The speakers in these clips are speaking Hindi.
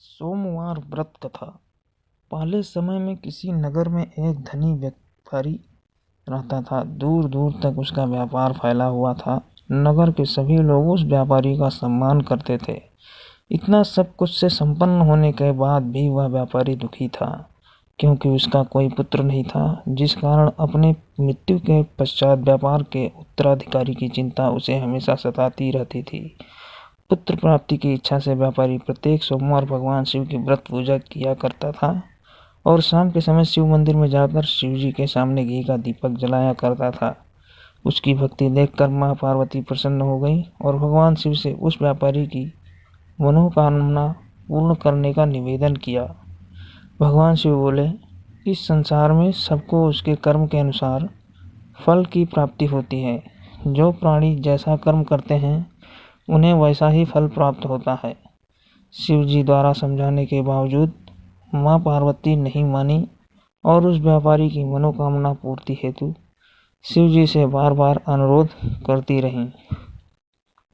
सोमवार व्रत कथा। पहले समय में किसी नगर में एक धनी व्यापारी रहता था। दूर दूर तक उसका व्यापार फैला हुआ था। नगर के सभी लोग उस व्यापारी का सम्मान करते थे। इतना सब कुछ से संपन्न होने के बाद भी वह व्यापारी दुखी था, क्योंकि उसका कोई पुत्र नहीं था, जिस कारण अपने मृत्यु के पश्चात व्यापार के उत्तराधिकारी की चिंता उसे हमेशा सताती रहती थी। पुत्र प्राप्ति की इच्छा से व्यापारी प्रत्येक सोमवार भगवान शिव की व्रत पूजा किया करता था और शाम के समय शिव मंदिर में जाकर शिव जी के सामने घी का दीपक जलाया करता था। उसकी भक्ति देखकर माँ पार्वती प्रसन्न हो गई और भगवान शिव से उस व्यापारी की मनोकामना पूर्ण करने का निवेदन किया। भगवान शिव बोले, इस संसार में सबको उसके कर्म के अनुसार फल की प्राप्ति होती है। जो प्राणी जैसा कर्म करते हैं उन्हें वैसा ही फल प्राप्त होता है। शिव जी द्वारा समझाने के बावजूद माँ पार्वती नहीं मानी और उस व्यापारी की मनोकामना पूर्ति हेतु शिव जी से बार बार अनुरोध करती रहीं।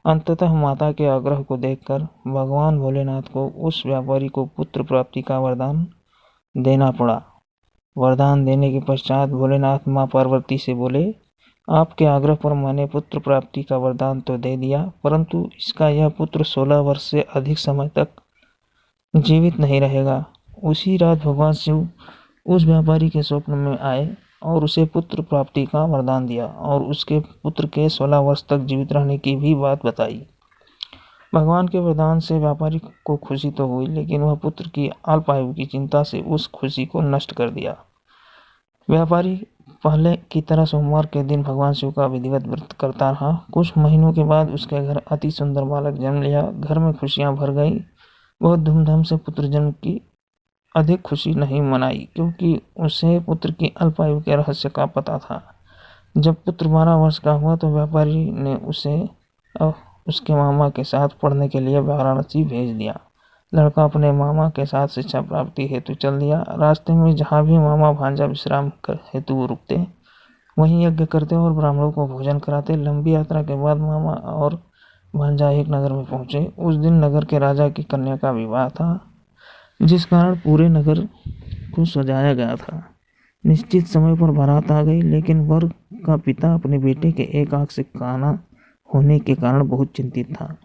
अंततः माता के आग्रह को देखकर भगवान भोलेनाथ को उस व्यापारी को पुत्र प्राप्ति का वरदान देना पड़ा। वरदान देने के पश्चात भोलेनाथ माँ पार्वती से बोले, आपके आग्रह पर मैंने पुत्र प्राप्ति का वरदान तो दे दिया, परंतु इसका यह पुत्र 16 वर्ष से अधिक समय तक जीवित नहीं रहेगा। उसी रात भगवान शिव उस व्यापारी के स्वप्न में आए और उसे पुत्र प्राप्ति का वरदान दिया और उसके पुत्र के 16 वर्ष तक जीवित रहने की भी बात बताई। भगवान के वरदान से व्यापारी को खुशी तो हुई, लेकिन वह पुत्र की अल्पायु की चिंता से उस खुशी को नष्ट कर दिया। व्यापारी पहले की तरह सोमवार के दिन भगवान शिव का विधिवत व्रत करता रहा। कुछ महीनों के बाद उसके घर अति सुंदर बालक जन्म लिया। घर में खुशियां भर गई। वह धूमधाम से पुत्र जन्म की अधिक खुशी नहीं मनाई, क्योंकि उसे पुत्र की अल्पायु के रहस्य का पता था। जब पुत्र 12 वर्ष का हुआ तो व्यापारी ने उसे उसके मामा के साथ पढ़ने के लिए वाराणसी भेज दिया। लड़का अपने मामा के साथ शिक्षा प्राप्ति हेतु चल दिया। रास्ते में जहाँ भी मामा भांजा विश्राम हेतु रुकते, वहीं यज्ञ करते और ब्राह्मणों को भोजन कराते। लंबी यात्रा के बाद मामा और भांजा एक नगर में पहुंचे। उस दिन नगर के राजा की कन्या का विवाह था, जिस कारण पूरे नगर को सजाया गया था। निश्चित समय पर बारात आ गई, लेकिन वर का पिता अपने बेटे के एक आंख से काना होने के कारण बहुत चिंतित था।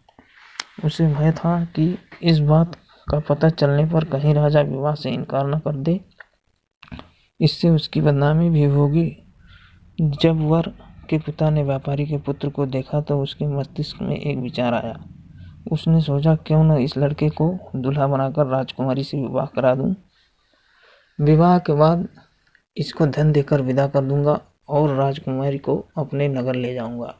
उसे भय था कि इस बात का पता चलने पर कहीं राजा विवाह से इनकार न कर दे, इससे उसकी बदनामी भी होगी। जब वर के पिता ने व्यापारी के पुत्र को देखा तो उसके मस्तिष्क में एक विचार आया। उसने सोचा, क्यों न इस लड़के को दूल्हा बनाकर राजकुमारी से विवाह करा दूं। विवाह के बाद इसको धन देकर विदा कर दूंगा और राजकुमारी को अपने नगर ले जाऊंगा।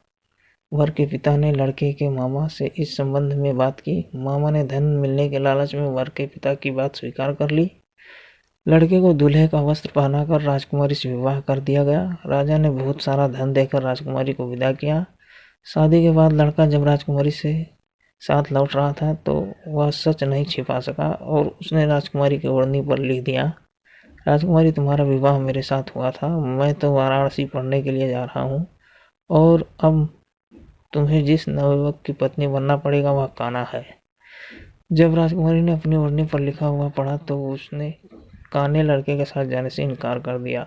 वर के पिता ने लड़के के मामा से इस संबंध में बात की। मामा ने धन मिलने के लालच में वर के पिता की बात स्वीकार कर ली। लड़के को दूल्हे का वस्त्र पहनाकर राजकुमारी से विवाह कर दिया गया। राजा ने बहुत सारा धन देकर राजकुमारी को विदा किया। शादी के बाद लड़का जब राजकुमारी से साथ लौट रहा था तो वह सच नहीं छिपा सका और उसने राजकुमारी की ओढ़नी पर लिख दिया, राजकुमारी, तुम्हारा विवाह मेरे साथ हुआ था। मैं तो वाराणसी पढ़ने के लिए जा रहा हूँ और अब तुम्हें जिस नवयुवक की पत्नी बनना पड़ेगा वह काना है। जब राजकुमारी ने अपनी ओढ़नी पर लिखा हुआ पढ़ा तो उसने काने लड़के के साथ जाने से इनकार कर दिया।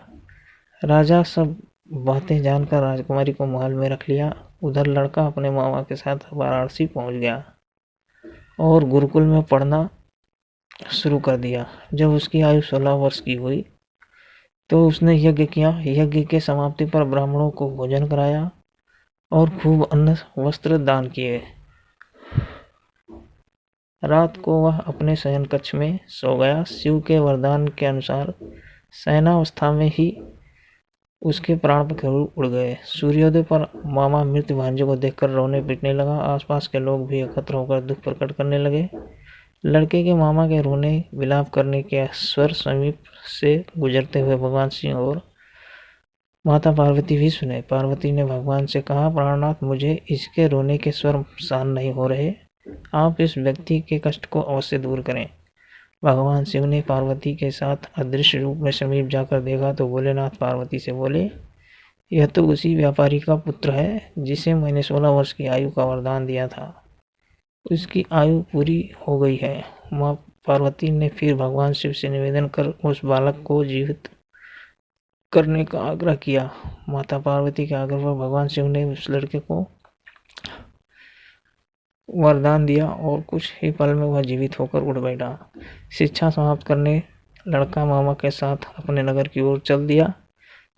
राजा सब बातें जानकर राजकुमारी को महल में रख लिया। उधर लड़का अपने मामा के साथ वाराणसी पहुंच गया और गुरुकुल में पढ़ना शुरू कर दिया। जब उसकी आयु 16 वर्ष की हुई तो उसने यज्ञ किया। यज्ञ के समाप्ति पर ब्राह्मणों को भोजन कराया और खूब अन्न वस्त्र दान किए। रात को वह अपने शयन कक्ष में सो गया। शिव के वरदान के अनुसार शयनावस्था में ही उसके प्राण पखेरु उड़ गए। सूर्योदय पर मामा मृत भांजे को देखकर रोने पीटने लगा। आसपास के लोग भी एकत्र होकर दुख प्रकट करने लगे। लड़के के मामा के रोने विलाप करने के स्वर समीप से गुजरते हुए भगवान शिव और माता पार्वती भी सुने। पार्वती ने भगवान से कहा, प्राणनाथ, मुझे इसके रोने के स्वर सहन नहीं हो रहे। आप इस व्यक्ति के कष्ट को अवश्य दूर करें। भगवान शिव ने पार्वती के साथ अदृश्य रूप में समीप जाकर देखा तो भोलेनाथ पार्वती से बोले, यह तो उसी व्यापारी का पुत्र है जिसे मैंने 16 वर्ष की आयु का वरदान दिया था। उसकी आयु पूरी हो गई है। माँ पार्वती ने फिर भगवान शिव से निवेदन कर उस बालक को जीवित करने का आग्रह किया। माता पार्वती के आग्रह पर भगवान शिव ने उस लड़के को वरदान दिया और कुछ ही पल में वह जीवित होकर उठ बैठा। शिक्षा समाप्त करने लड़का मामा के साथ अपने नगर की ओर चल दिया।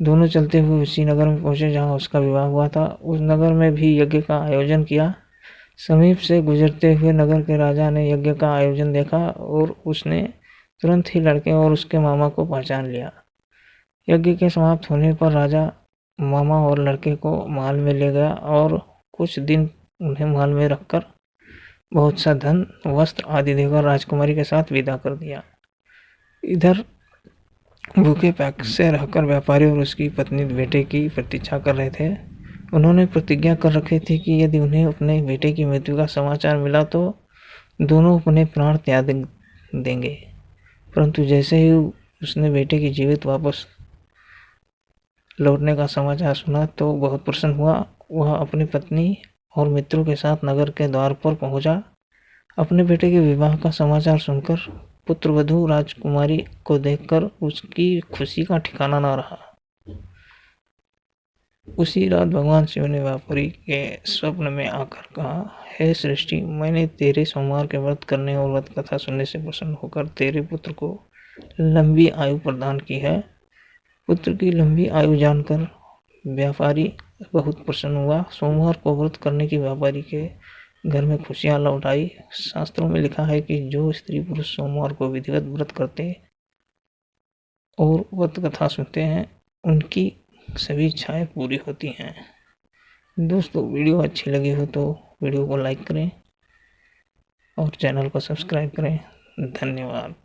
दोनों चलते हुए उसी नगर में पहुंचे जहां उसका विवाह हुआ था। उस नगर में भी यज्ञ का आयोजन किया। समीप से गुजरते हुए नगर के राजा ने यज्ञ का आयोजन देखा और उसने तुरंत ही लड़के और उसके मामा को पहचान लिया। यज्ञ के समाप्त होने पर राजा मामा और लड़के को महल में ले गया और कुछ दिन उन्हें महल में रखकर बहुत सा धन, वस्त्र आदि देकर राजकुमारी के साथ विदा कर दिया। इधर भूखे प्यासे रहकर व्यापारी और उसकी पत्नी बेटे की प्रतीक्षा कर रहे थे। उन्होंने प्रतिज्ञा कर रखी थी कि यदि उन्हें अपने बेटे की मृत्यु का समाचार मिला तो दोनों अपने प्राण त्याग देंगे। परंतु जैसे ही उसने बेटे की जीवित वापस लौटने का समाचार सुना तो बहुत प्रसन्न हुआ। वह अपनी पत्नी और मित्रों के साथ नगर के द्वार पर पहुंचा। अपने बेटे के विवाह का समाचार सुनकर पुत्रवधू राजकुमारी को देखकर उसकी खुशी का ठिकाना न रहा। उसी रात भगवान शिव ने व्यापारी के स्वप्न में आकर कहा, हे सृष्टि, मैंने तेरे सोमवार के व्रत करने और व्रत कथा सुनने से प्रसन्न होकर तेरे पुत्र को लंबी आयु प्रदान की है। पुत्र की लंबी आयु जानकर व्यापारी बहुत प्रसन्न हुआ। सोमवार को व्रत करने की व्यापारी के घर में खुशियां लौट आई। शास्त्रों में लिखा है कि जो स्त्री पुरुष सोमवार को विधिवत व्रत करते और व्रत कथा सुनते हैं उनकी सभी इच्छाएं पूरी होती हैं। दोस्तों, वीडियो अच्छी लगी हो तो वीडियो को लाइक करें और चैनल को सब्सक्राइब करें। धन्यवाद।